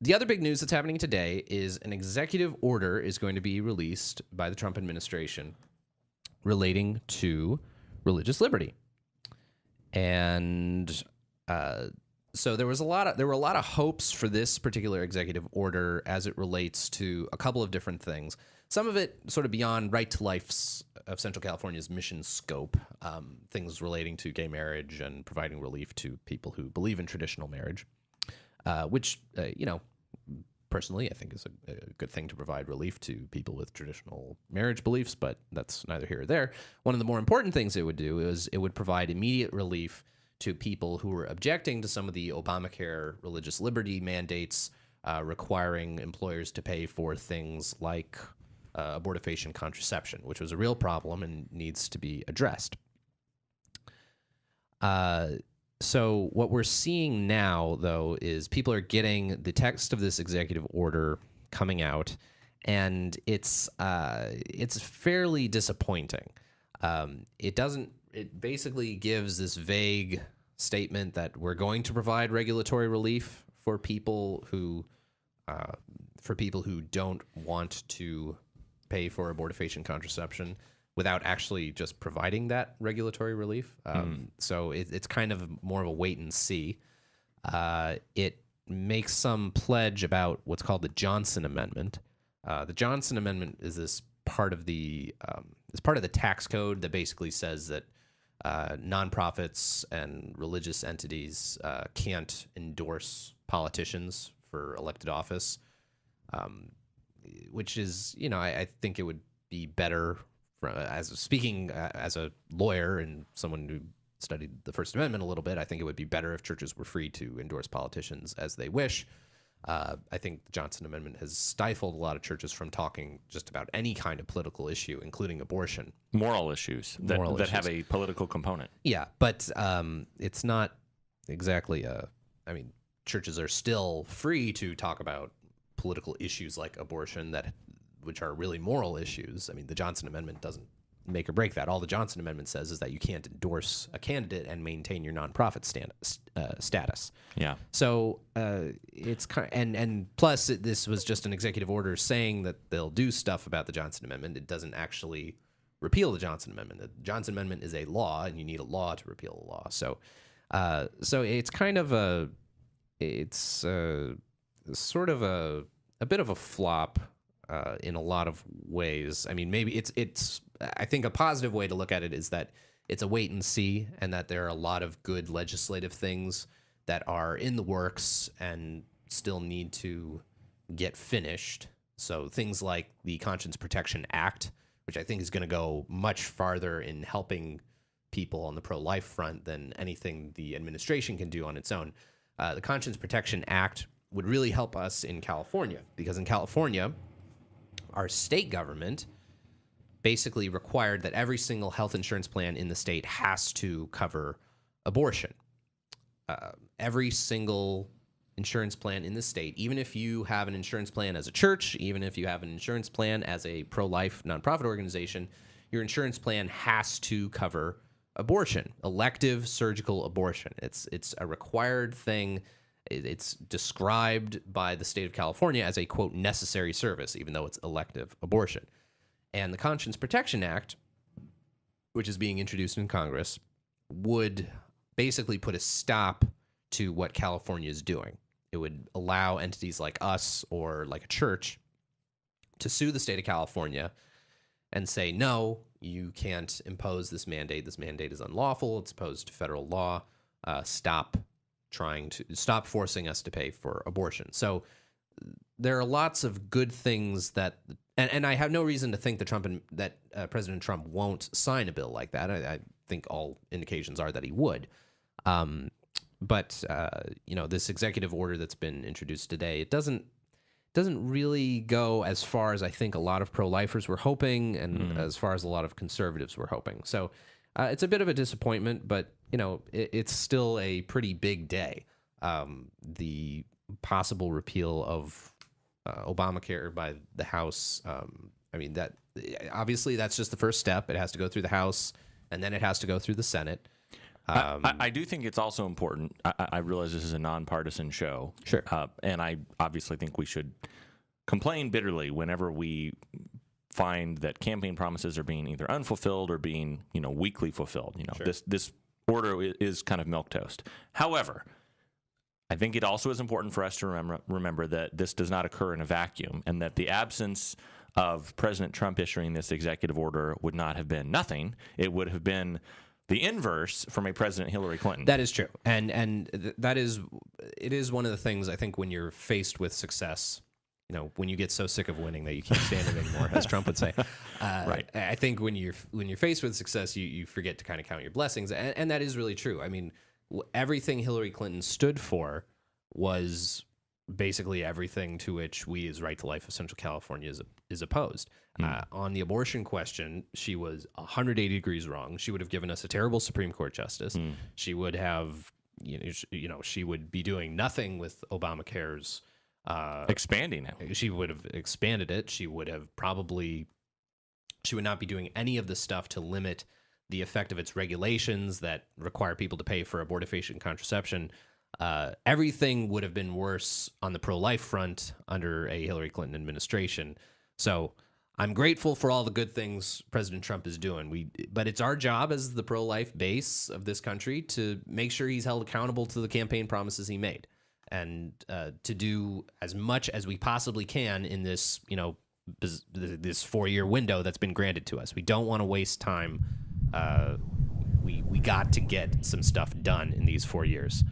The other big news that's happening today is an executive order is going to be released by the Trump administration relating to religious liberty. And so there were a lot of hopes for this particular executive order as it relates to a couple of different things. Some of it sort of beyond Right to Life's of Central California's mission scope, things relating to gay marriage and providing relief to people who believe in traditional marriage, which, personally I think is a good thing to provide relief to people with traditional marriage beliefs, but that's neither here or there. One of the more important things it would do is it would provide immediate relief to people who were objecting to some of the Obamacare religious liberty mandates requiring employers to pay for things like abortifacient contraception, which was a real problem and needs to be addressed. So what we're seeing now, though, is people are getting the text of this executive order coming out, and it's fairly disappointing. It basically gives this vague statement that we're going to provide regulatory relief for people who don't want to pay for abortifacient contraception without actually just providing that regulatory relief. So it's kind of more of a wait and see. It makes some pledge about what's called the Johnson Amendment. The Johnson Amendment is this part of the tax code that basically says that nonprofits and religious entities can't endorse politicians for elected office, which is, I think it would be better. As a lawyer and someone who studied the First Amendment a little bit, I think it would be better if churches were free to endorse politicians as they wish. I think the Johnson Amendment has stifled a lot of churches from talking just about any kind of political issue, including abortion. Moral issues that have a political component. Yeah, but it's not exactly churches are still free to talk about political issues like abortion which are really moral issues. I mean, the Johnson Amendment doesn't make or break that. All the Johnson Amendment says is that you can't endorse a candidate and maintain your nonprofit status. Yeah. So it's kind of, and plus this was just an executive order saying that they'll do stuff about the Johnson Amendment. It doesn't actually repeal the Johnson Amendment. The Johnson Amendment is a law, and you need a law to repeal a law. So it's kind of sort of a bit of a flop. In a lot of ways. I mean, maybe it's. I think a positive way to look at it is that it's a wait and see, and that there are a lot of good legislative things that are in the works and still need to get finished. So things like the Conscience Protection Act, which I think is going to go much farther in helping people on the pro-life front than anything the administration can do on its own. The Conscience Protection Act would really help us in California, because in California, our state government basically required that every single health insurance plan in the state has to cover abortion. Every single insurance plan in the state, even if you have an insurance plan as a church, even if you have an insurance plan as a pro-life nonprofit organization, your insurance plan has to cover abortion, elective surgical abortion. It's a required thing. It's described by the state of California as a, quote, necessary service, even though it's elective abortion. And the Conscience Protection Act, which is being introduced in Congress, would basically put a stop to what California is doing. It would allow entities like us or like a church to sue the state of California and say, no, you can't impose this mandate. This mandate is unlawful. It's opposed to federal law. Stop forcing us to pay for abortion. So there are lots of good things that, and I have no reason to think that President Trump won't sign a bill like that. I think all indications are that he would. But this executive order that's been introduced today, it doesn't really go as far as I think a lot of pro-lifers were hoping, and as far as a lot of conservatives were hoping. So it's a bit of a disappointment, but it's still a pretty big day. The possible repeal of Obamacare by the House. That obviously that's just the first step. It has to go through the House, and then it has to go through the Senate. I do think it's also important. I realize this is a nonpartisan show. Sure. And I obviously think we should complain bitterly whenever we find that campaign promises are being either unfulfilled or being, weakly fulfilled. Sure. This order is kind of milquetoast. However, I think it also is important for us to remember that this does not occur in a vacuum, and that the absence of President Trump issuing this executive order would not have been nothing. It would have been the inverse from a President Hillary Clinton. That is true, and it is one of the things I think when you're faced with success, when you get so sick of winning that you can't stand it anymore, as Trump would say. Right. I think when you're faced with success, you forget to kind of count your blessings, and that is really true. I mean, everything Hillary Clinton stood for was basically everything to which we as Right to Life of Central California is opposed. On the abortion question, she was 180 degrees wrong. She would have given us a terrible Supreme Court justice. She would have, she would be doing nothing with Obamacare's expanding it. She would have expanded it. She would not be doing any of the stuff to limit the effect of its regulations that require people to pay for abortifacient contraception. Everything would have been worse on the pro-life front under a Hillary Clinton administration. So I'm grateful for all the good things President Trump is doing. But it's our job as the pro-life base of this country to make sure he's held accountable to the campaign promises he made, and to do as much as we possibly can in this, this 4-year window that's been granted to us. We don't want to waste time. We got to get some stuff done in these 4 years.